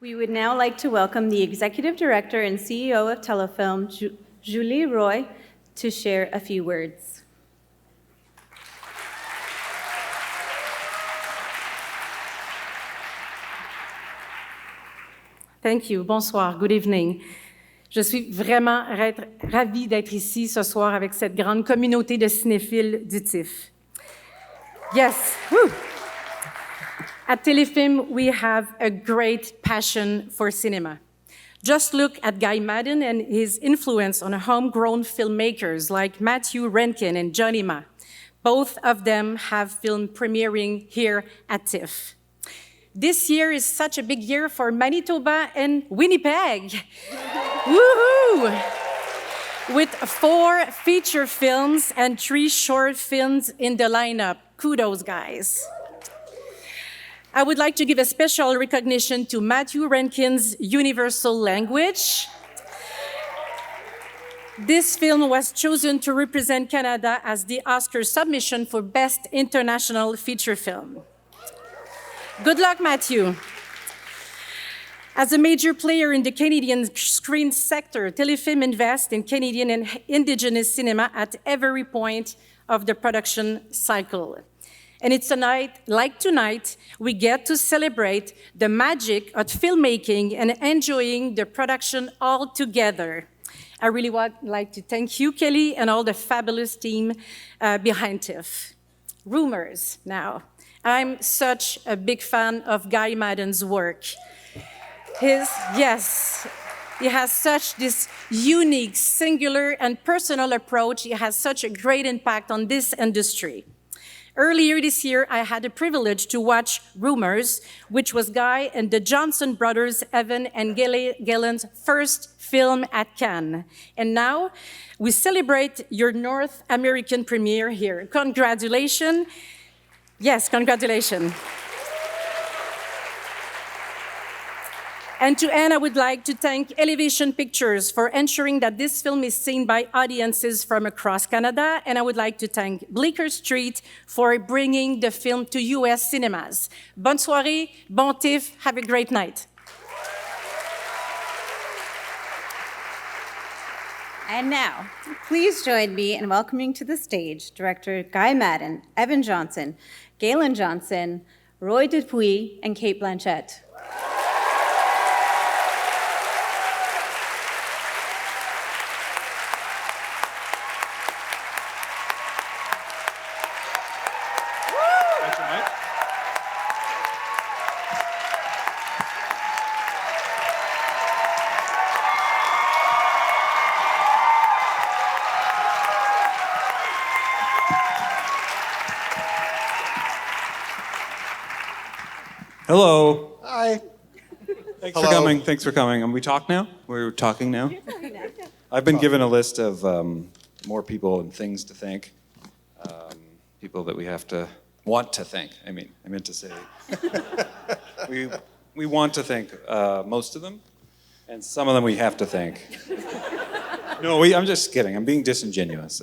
We would now like to welcome the Executive Director and CEO of Telefilm, Julie Roy, to share a few words. Thank you. Bonsoir. Good evening. Je suis vraiment ravie d'être ici ce soir avec cette grande communauté de cinéphiles du TIFF. Yes. Woo. At Telefilm, we have a great passion for cinema. Just look at Guy Maddin and his influence on homegrown filmmakers like Matthew Rankin and Johnny Ma. Both of them have film premiering here at TIFF. This year is such a big year for Manitoba and Winnipeg. Woohoo! With 4 feature films and 3 short films in the lineup. Kudos, guys. I would like to give a special recognition to Matthew Rankin's Universal Language. This film was chosen to represent Canada as the Oscar submission for Best International Feature Film. Good luck, Matthew. As a major player in the Canadian screen sector, Telefilm invests in Canadian and Indigenous cinema at every point of the production cycle. And it's a night like tonight, we get to celebrate the magic of filmmaking and enjoying the production all together. I really would like to thank you, Kelly, and all the fabulous team behind TIFF. Rumours now. I'm such a big fan of Guy Maddin's work. He has such this unique, singular, and personal approach. He has such a great impact on this industry. Earlier this year, I had the privilege to watch Rumours, which was Guy and the Johnson brothers, Evan and Galen's first film at Cannes. And now, we celebrate your North American premiere here. Congratulations. Yes, congratulations. And to end, I would like to thank Elevation Pictures for ensuring that this film is seen by audiences from across Canada. And I would like to thank Bleecker Street for bringing the film to US cinemas. Bonne soirée, bon TIFF, have a great night. And now, please join me in welcoming to the stage Director Guy Maddin, Evan Johnson, Galen Johnson, Roy Dupuis, and Kate Blanchett. Hello. Hi. Thanks for coming. Thanks for coming. We talk now? We're talking now? I've been given a list of more people and things to thank. People that we have to want to thank. I meant to say. we want to thank most of them, and some of them we have to thank. No, I'm just kidding. I'm being disingenuous.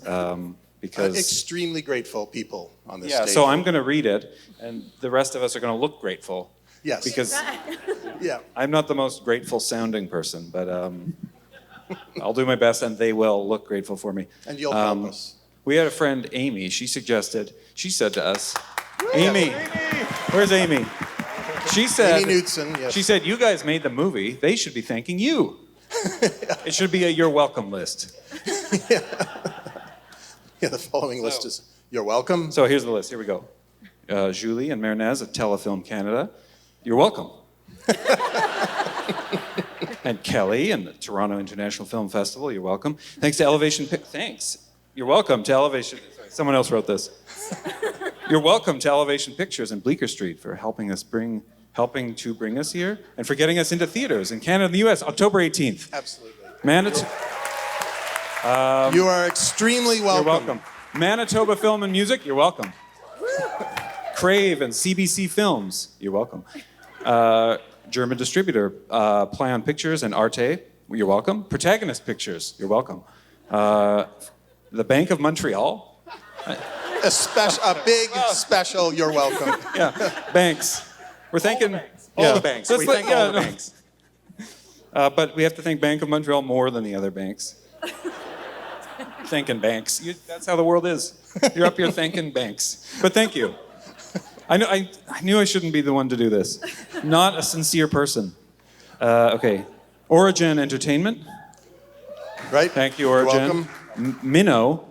Because extremely grateful people on this stage. stage. So I'm going to read it, and the rest of us are going to look grateful. Yes. Because yeah. I'm not the most grateful sounding person, but I'll do my best, and they will look grateful for me. And you'll help us. We had a friend, Amy. She said to us, Amy, where's Amy? She said, Amy Knudsen, yes. She said, you guys made the movie. They should be thanking you. It should be a you're welcome list. Yeah, the following list is, you're welcome. So here's the list. Here we go. Julie and Marnez at Telefilm Canada. You're welcome. And Kelly and the Toronto International Film Festival. You're welcome. Thanks to Elevation. Thanks. You're welcome to Elevation. Sorry, someone else wrote this. You're welcome to Elevation Pictures and Bleecker Street for helping to bring us here and for getting us into theaters in Canada and the U.S. October 18th. Absolutely. You are extremely welcome. You're welcome. Manitoba Film and Music, you're welcome. Crave and CBC Films, you're welcome. German distributor, Play on Pictures and Arte, you're welcome. Protagonist Pictures, you're welcome. The Bank of Montreal. A big special, you're welcome. Yeah, banks. We're thanking all the banks. We thank all the banks. But we have to thank Bank of Montreal more than the other banks. Thanking banks. That's how the world is. You're up here thanking banks. But thank you. I knew I shouldn't be the one to do this. Not a sincere person. Okay. Origin Entertainment. Right? Thank you, Origin. Welcome. Minnow.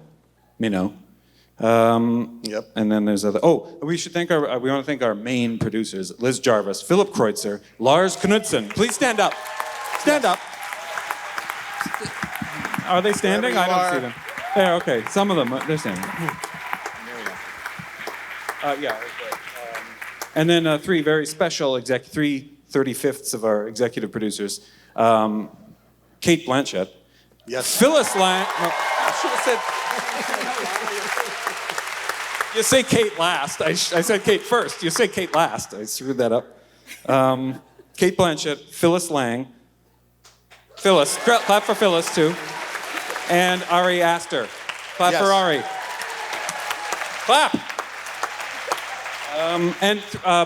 Yep. And then there's other. Oh, we should thank our. We want to thank our main producers: Liz Jarvis, Philip Kreutzer, Lars Knudsen. Please stand up. Stand up. Are they standing? Wherever I you don't see are. them. There. Okay. Some of them. They're standing. Yeah. Okay. And then three very special three 35ths of our executive producers: Kate Blanchett, Yes. Phyllis Lang. No, I should have said. You say Kate last. I said Kate first. You say Kate last. I screwed that up. Kate Blanchett, Phyllis Lang. Phyllis. Clap for Phyllis, too. And Ari Aster. Clap Yes. for Ari. Clap.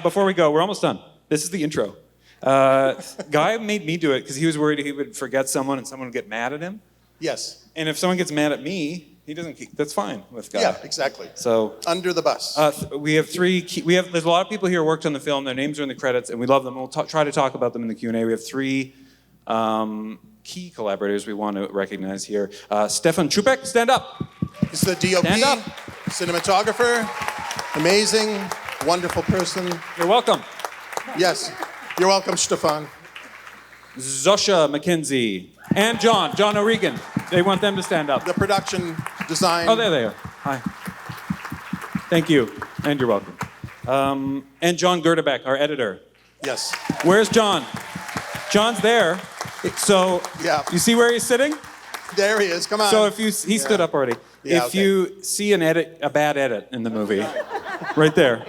Before we go, we're almost done. This is the intro. Guy made me do it because he was worried he would forget someone and someone would get mad at him. Yes. And if someone gets mad at me, he doesn't. That's fine with Guy. Yeah, exactly. So Under the bus. we have three. There's a lot of people here who worked on the film. Their names are in the credits, and we love them. We'll try to talk about them in the Q&A. We have three key collaborators we want to recognize here. Stefan Chupek, stand up. He's the DOP, Stand up. cinematographer, amazing, wonderful person. You're welcome. Yes. You're welcome, Stefan. Zosha McKenzie and John O'Regan. They want them to stand up. The production design. Oh, there they are. Hi. Thank you, and you're welcome. And John Gerdebeck, our editor. Yes. Where's John? John's there. So Yeah. you see where he's sitting? There he is. Come on. So if he stood up already. Yeah, If okay. you see a bad edit in the movie, right there.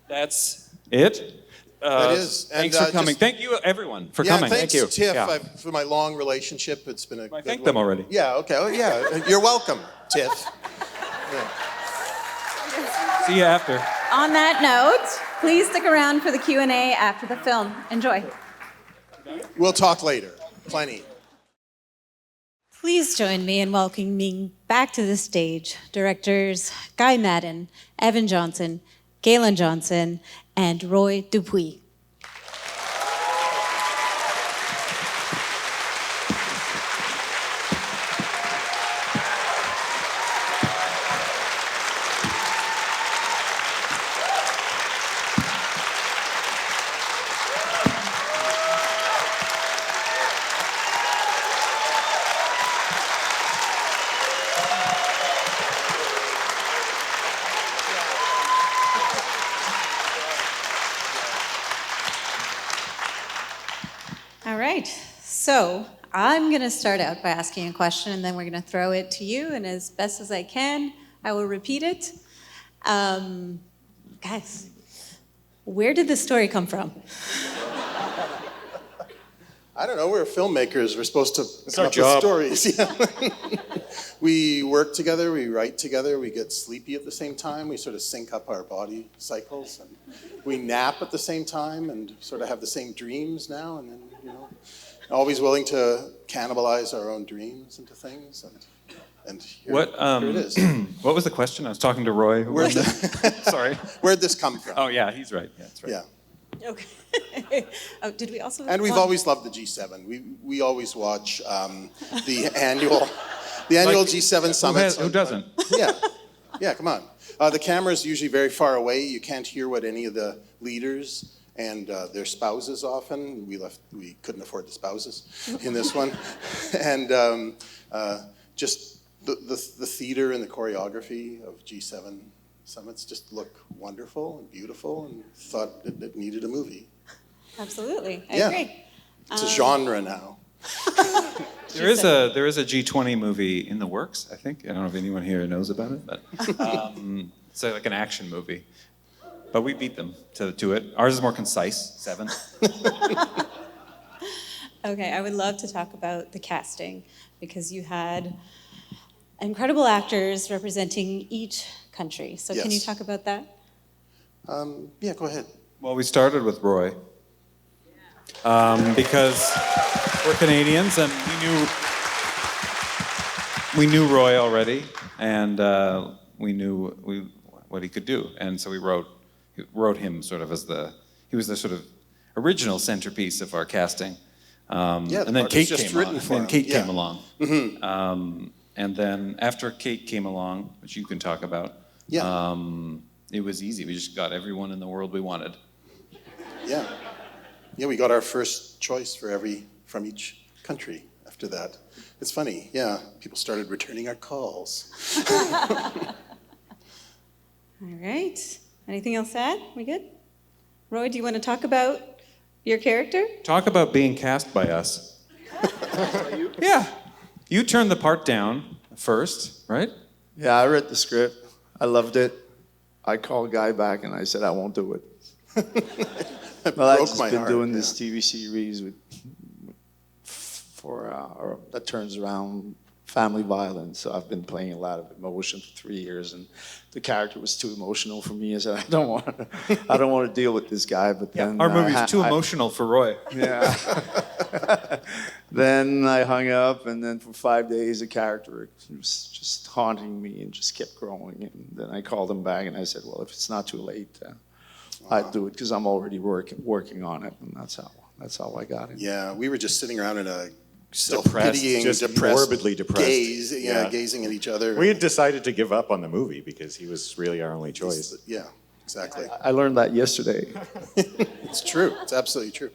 That's it. That is. Thanks And, for coming. just- Thank you, everyone, for yeah, coming. thanks, Thank you. Tiff, Yeah. for my long relationship. It's been a I good thanked one. them already. Yeah, okay. Oh, yeah. You're welcome, Tiff. See you after. On that note, please stick around for the Q&A after the film. Enjoy. We'll talk later. Plenty. Please join me in welcoming back to the stage directors Guy Maddin, Evan Johnson, Galen Johnson, and Roy Dupuis. All right, so I'm going to start out by asking a question, and then we're going to throw it to you, and as best as I can, I will repeat it. Guys, where did this story come from? I don't know. We're filmmakers. We're supposed to come our up job. with stories. Yeah. We work together. We write together. We get sleepy at the same time. We sort of sync up our body cycles, and we nap at the same time, and sort of have the same dreams now. And then, always willing to cannibalize our own dreams into things. And here, here it is. What was the question? I was talking to Roy. Where'd Sorry. Where'd this come from? Oh yeah, he's right. Yeah, that's right. Yeah. Okay. Oh, did we also? And we've always loved the G7. We always watch the annual G7 summits. Who doesn't? Yeah, come on. The camera's usually very far away. You can't hear what any of the leaders and their spouses often. We couldn't afford the spouses in this one. And just the theater and the choreography of G7 summits just look wonderful and beautiful, and thought it needed a movie. Absolutely, I Yeah. agree. It's a genre now. There is a G20 movie in the works, I think. I don't know if anyone here knows about it, but it's like an action movie. But we beat them to it. Ours is more concise, 7. Okay, I would love to talk about the casting because you had incredible actors representing each country. So can you Yes. talk about that? Yeah, go ahead. Well, we started with Roy. because we're Canadians and we knew Roy already, and we knew what he could do, and so we wrote him sort of he was the sort of original centerpiece of our casting. And then Kate came along. And then after Kate came along, which you can talk about, it was easy. We just got everyone in the world we wanted. Yeah. Yeah, we got our first choice from each country after that. It's funny, yeah. People started returning our calls. All right. Anything else to add? We good? Roy, do you want to talk about your character? Talk about being cast by us. Yeah. You turned the part down first, right? Yeah, I read the script. I loved it. I called Guy back and I said, I won't do it. Well, I've just been doing this TV series that turns around family violence. So I've been playing a lot of emotion for 3 years, and the character was too emotional for me. I said, I don't want to deal with this guy. But then our movie's too emotional for Roy. Yeah. Then I hung up, and then for 5 days, the character was just haunting me and just kept growing. And then I called him back, and I said, well, if it's not too late, I'd do it because I'm already working on it, and that's how I got it. Yeah, we were just sitting around in a self-pitying, morbidly depressed. Gaze, gazing at each other. We had decided to give up on the movie because he was really our only choice. Yeah, exactly. I learned that yesterday. It's true. It's absolutely true.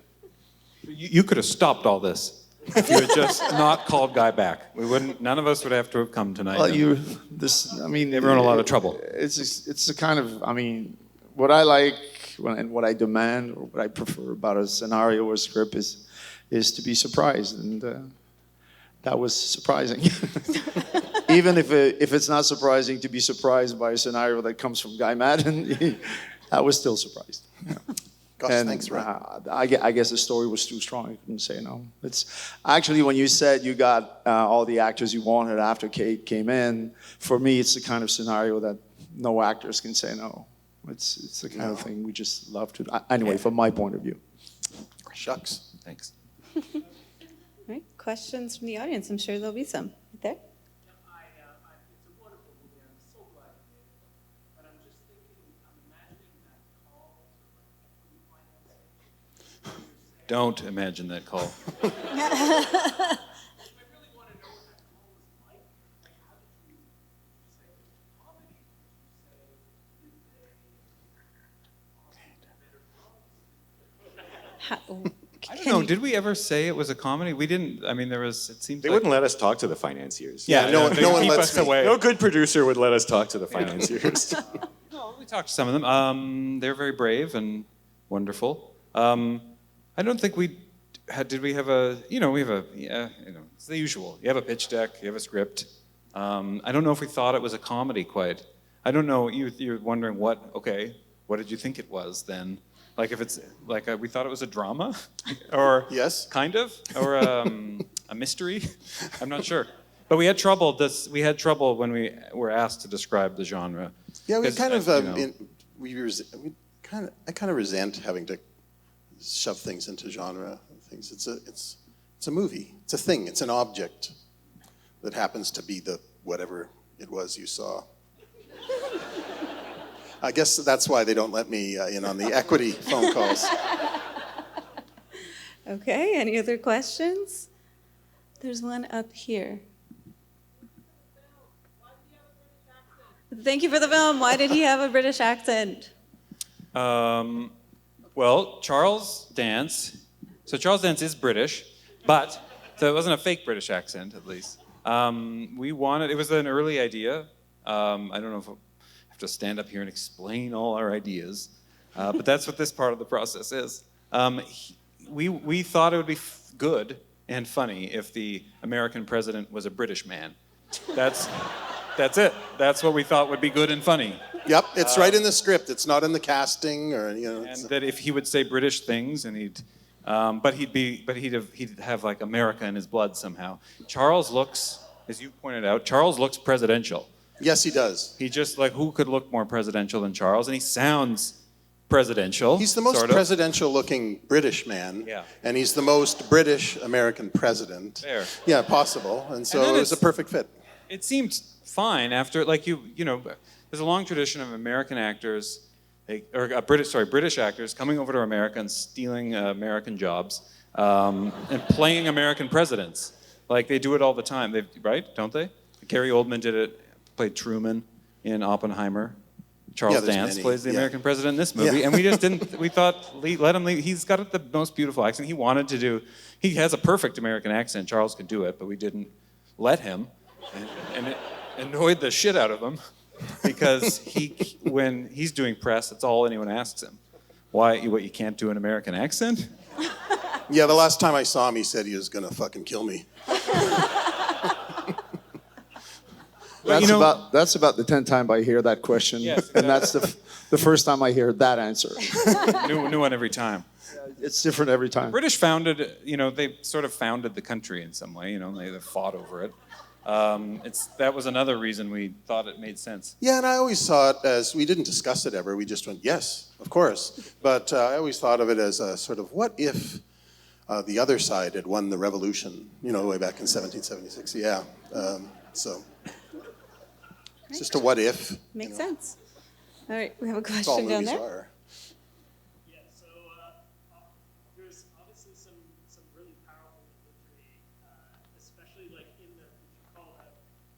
You could have stopped all this if you had just not called Guy back. None of us would have to have come tonight. Well, they were in a lot of trouble. It's a kind of, what I like and what I demand or what I prefer about a scenario or script is to be surprised, and that was surprising. Even if it's not surprising to be surprised by a scenario that comes from Guy Maddin, I was still surprised. Yeah. Gosh, And thanks, Ray. I guess the story was too strong. I couldn't say no. It's actually when you said you got all the actors you wanted after Kate came in. For me, it's the kind of scenario that no actors can say no. It's the kind of thing we just love to. Anyway, from my point of view. Shucks. Thanks. All right. Questions from the audience? I'm sure there'll be some. Right there. It's a wonderful movie. I'm so glad you made it. But I'm just thinking, I'm imagining that call to financing. Don't imagine that call. I really want to know what that call was like. Like, how did you say it was comedy? Did you say I don't know. Did we ever say it was a comedy? We didn't. I mean, it seems They like... wouldn't let us talk to the financiers. No one keep lets us me. away. No good producer would let us talk to the financiers. No, we talked to some of them. They're very brave and wonderful. I don't think we had. Did we have a? It's the usual. You have a pitch deck. You have a script. I don't know if we thought it was a comedy quite. I don't know. You're wondering what? Okay, what did you think it was then? Like if it's like we thought it was a drama, or Yes. kind of, or a mystery. I'm not sure. But we had trouble. We had trouble when we were asked to describe the genre. Yeah, we 'Cause, kind of, I kind of resent having to shove things into genre things. It's a movie. It's a thing. It's an object that happens to be the whatever it was you saw. I guess that's why they don't let me in on the equity phone calls. Okay. Any other questions? There's one up here. Thank you for the film. Why did he have a British accent? Well, Charles Dance. So Charles Dance is British, so it wasn't a fake British accent, at least. It was an early idea. I don't know if I have to stand up here and explain all our ideas, but that's what this part of the process is. We thought it would be good and funny if the American president was a British man. That's it. That's what we thought would be good and funny. Yep, it's right in the script. It's not in the casting or And that if he would say British things, and he'd have like America in his blood somehow. Charles looks, as you pointed out, Charles looks presidential. Yes, he does. He just who could look more presidential than Charles? And he sounds presidential. He's the most sort of. presidential-looking British man, Yeah. and he's the most British American president. There. Yeah, possible, and so then it was a it's- perfect fit. It seemed fine after, like you know, there's a long tradition of American actors, British actors coming over to America and stealing American jobs and playing American presidents. Like they do it all the time, right? Don't they? Gary Oldman did it, played Truman in Oppenheimer. Charles there's Dance many, plays the yeah. American president in this movie, Yeah. and we just didn't. We thought let him leave. He's got the most beautiful accent. He wanted to do. He has a perfect American accent. Charles could do it, but we didn't let him, and it annoyed the shit out of him because when he's doing press, that's all anyone asks him. Why? What? You can't do an American accent? Yeah, the last time I saw him, he said he was gonna fucking kill me. That's about the 10th time I hear that question, Yes, and that's the first time I hear that answer. New one every time. It's different every time. British founded, they sort of founded the country in some way. They fought over it. That was another reason we thought it made sense. Yeah, and I always saw it as, we didn't discuss it ever, we just went, yes, of course. But I always thought of it as a sort of, what if the other side had won the revolution, way back in 1776, yeah. So, it's just a what if. Makes sense. All right, we have a That's all question down movies there. are. Yeah, so there's obviously some really powerful imagery, especially like in what you call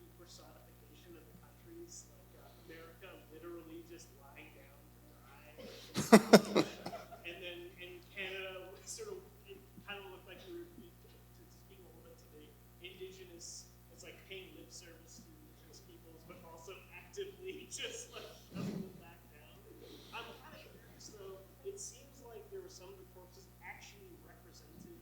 the personification of the countries, like America literally just lying down to die, and then in Canada, sort of it kind of looked like we were speaking a little bit to the indigenous. It's like paying lip service to indigenous peoples, but also actively just like shoving them back down. I'm kind of curious though. It seems like there were some of the corpses actually represented,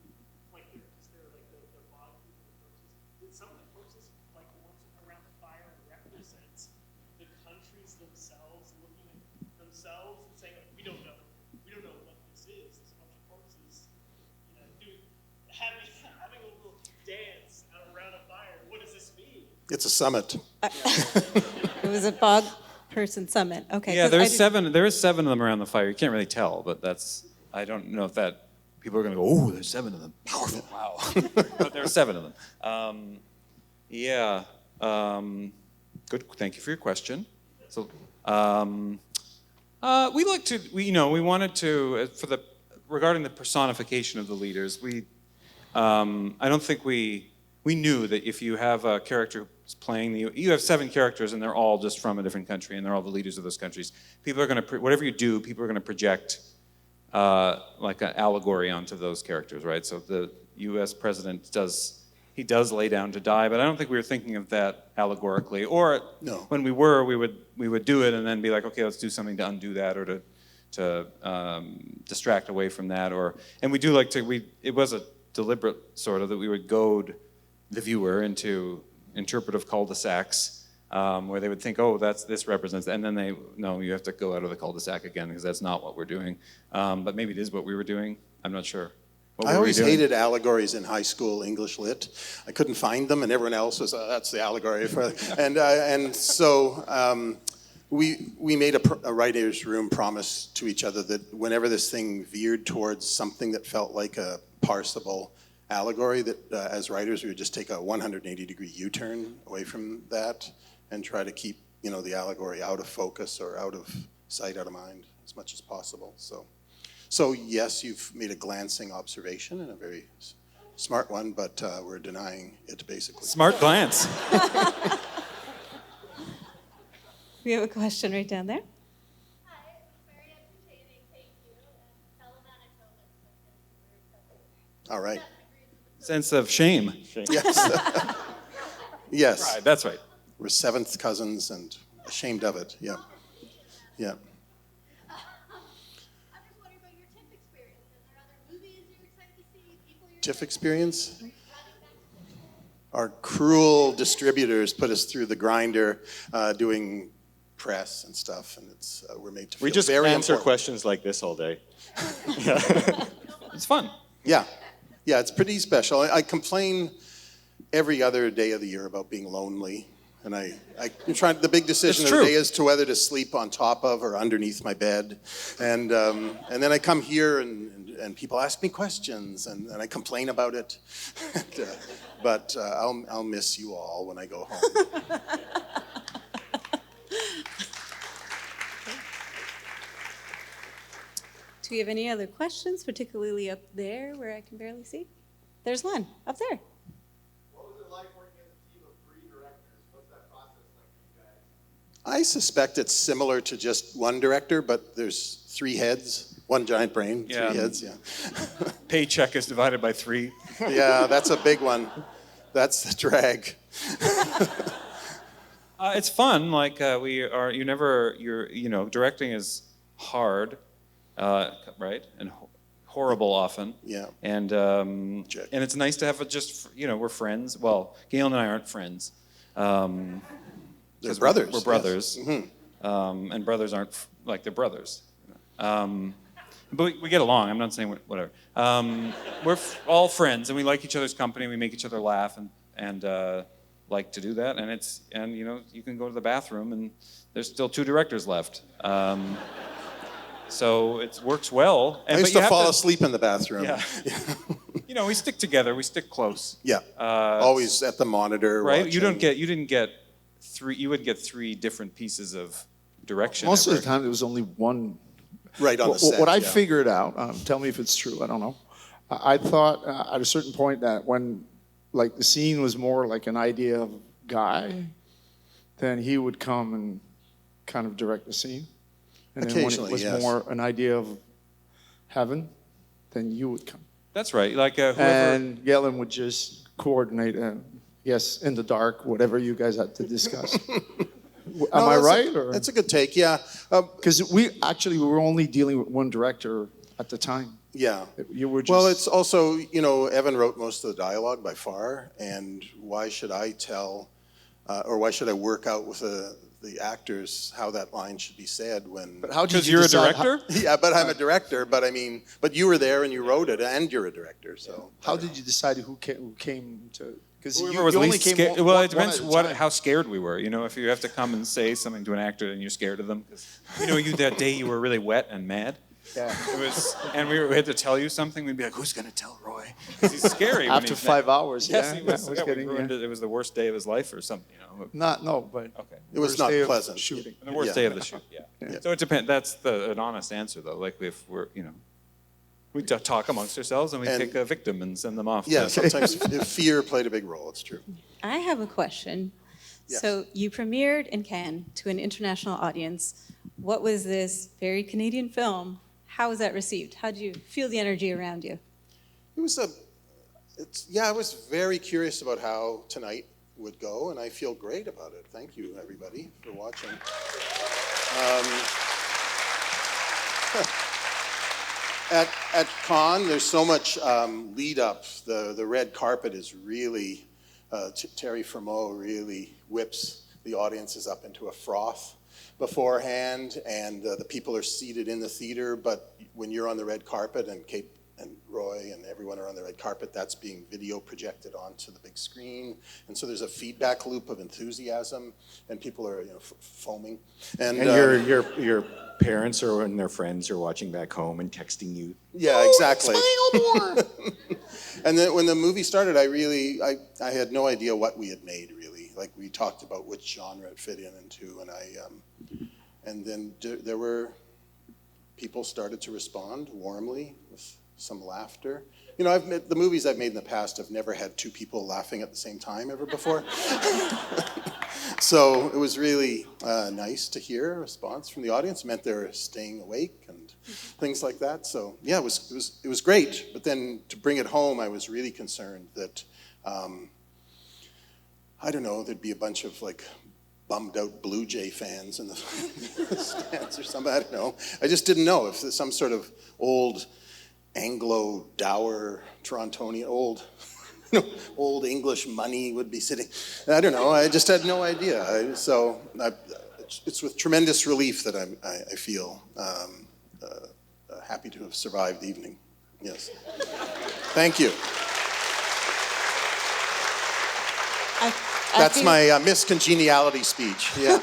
like because they're like the bog people, the corpses. Did some of the corpses, like the ones around the fire, represent the countries themselves, looking at themselves and saying, "We don't know what this is. There's a bunch of corpses, having a little dance around a fire. What does this mean?" It's a summit. It was a bog person summit. Okay. Yeah, 'cause I there's did- seven. There is seven of them around the fire. You can't really tell, but I don't know if that people are going to go, oh, there's seven of them. Powerful. Wow. But there are seven of them. Yeah. Good. Thank you for your question. So, we wanted to regarding the personification of the leaders. I don't think we knew that if you have a character playing you have seven characters and they're all just from a different country and they're all the leaders of those countries. People are going to whatever you do, people are going to project like an allegory onto those characters, right? So the U.S. president does lay down to die, but I don't think we were thinking of that allegorically. Or No. when we would do it and then be like, okay, let's do something to undo that or to distract away from that. And we do like to it was a deliberate sort of that we would goad the viewer into interpretive cul-de-sacs where they would think, oh, this represents that. And then you have to go out of the cul-de-sac again because that's not what we're doing. But maybe it is what we were doing. I'm not sure. I always hated allegories in high school English lit. I couldn't find them, and everyone else was, that's the allegory. And so we made a writer's room promise to each other that whenever this thing veered towards something that felt like a parsable allegory, that as writers we would just take a 180-degree U-turn away from that and try to keep the allegory out of focus or out of sight, out of mind as much as possible. So yes, you've made a glancing observation and a very smart one, but we're denying it basically. Smart glance. We have a question right down there. Hi, it was very entertaining, thank you. And tell them anecdotes. All right. Sense of shame. Yes. Yes. Right, that's right. We're seventh cousins and ashamed of it. Yeah. Yeah. I'm just wondering about your TIFF experience. Are there other movies you're excited to see? People you're TIFF experience? Our cruel distributors put us through the grinder doing press and stuff, and we're made to feel We just very answer important. questions like this all day. It's fun. Yeah. Yeah, it's pretty special. I complain every other day of the year about being lonely And I'm trying. The big decision It's of the true. day is to whether to sleep on top of or underneath my bed, and then I come here and people ask me questions and I complain about it, but I'll miss you all when I go home. Do we have any other questions, particularly up there where I can barely see? There's one up there. What was it like working as a team of 3 directors? What's that process like for you guys? I suspect it's similar to just one director, but there's 3 heads, one giant brain, Yeah. 3 heads. Yeah, Paycheck is divided by 3. yeah, that's a big one. That's the drag. It's fun. Like directing is hard, right, and horrible often. Yeah. And Check. and it's nice to have we're friends. Well, Galen and I aren't friends. They're 'Cause brothers. We're brothers. Yes. Mhm. And brothers aren't they're brothers. But we get along. I'm not saying whatever. We're all friends, and we like each other's company. We make each other laugh, and like to do that. And you can go to the bathroom, and there's still 2 directors left. So it works well. I used to fall asleep in the bathroom. Yeah. We stick together. We stick close. Yeah. Always at the monitor. Right? Watching. You didn't get 3. You would get 3 different pieces of direction. Most of ever. the time, there was only one. Right on the set. What I yeah. figured out, tell me if it's true, I don't know. I thought at a certain point that when like the scene was more like an idea of Guy, then he would come and kind of direct the scene. And then when it Occasionally, was yes. more an idea of heaven, then you would come. That's right. Like whoever. And Galen would just coordinate, yes, in the dark, whatever you guys had to discuss. Am I right? That's a good take, yeah. Because we were only dealing with one director at the time. Yeah. You were just... Well, it's also, Evan wrote most of the dialogue by far, and why should I tell, or why should I work out with the actors how that line should be said when... But how did Because you you're a decide director? Yeah, but I'm a director, but but you were there and you wrote it, and you're a director, so... How did you decide who came to... Because Whoever was only least came scared. one- Well, one it depends at a time. how scared we were. If you have to come and say something to an actor and you're scared of them, because that day you were really wet and mad. Yeah. And we had to tell you something. We'd be like, "Who's gonna tell Roy?" Because he's scary. when After he's 5 mad. hours, Yes, yeah. he was. I was Yeah, we kidding, ruined yeah. it. It was the worst day of his life, or something. No, but Okay. It was worst not day of pleasant. shooting. The worst Yeah. day of the shoot. Yeah. So it depends. That's an honest answer, though. Like if we're, we talk amongst ourselves and we And- pick a victim and send them off. Yeah, to- sometimes fear played a big role, it's true. I have a question. Yes. So you premiered in Cannes to an international audience. What was this very Canadian film? How was that received? How did you feel the energy around you? It was I was very curious about how tonight would go, and I feel great about it. Thank you, everybody, for watching. At Cannes, there's so much lead up. The red carpet is really, Terry Fermot really whips the audiences up into a froth beforehand, and the people are seated in the theater, but when you're on the red carpet and Kate and Roy and everyone are on the red carpet, that's being video projected onto the big screen. And so there's a feedback loop of enthusiasm, and people are foaming. And your parents and their friends are watching back home and texting you. Yeah, exactly. Smile more. And then when the movie started, I had no idea what we had made, really. Like, we talked about which genre it fit into, and then there were people started to respond warmly with some laughter. The movies I've made in the past have never had 2 people laughing at the same time ever before. So it was really nice to hear a response from the audience. It meant they were staying awake and things like that. So yeah, it was great. But then to bring it home, I was really concerned that I don't know, there'd be a bunch of bummed out Blue Jay fans in the stands or something. I don't know. I just didn't know if there's some sort of old Anglo dour Torontonian, old English money would be sitting. I don't know. I just had no idea. It's with tremendous relief that I feel happy to have survived the evening. Yes. Thank you. That's my Miss Congeniality speech. Yeah.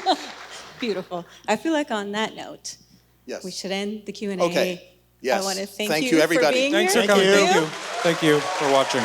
Beautiful. I feel like on that note, Yes. we should end the Q&A. Okay. Yes. I want to Thank you you, everybody. for being Thanks here. for coming. you. Thank you for watching.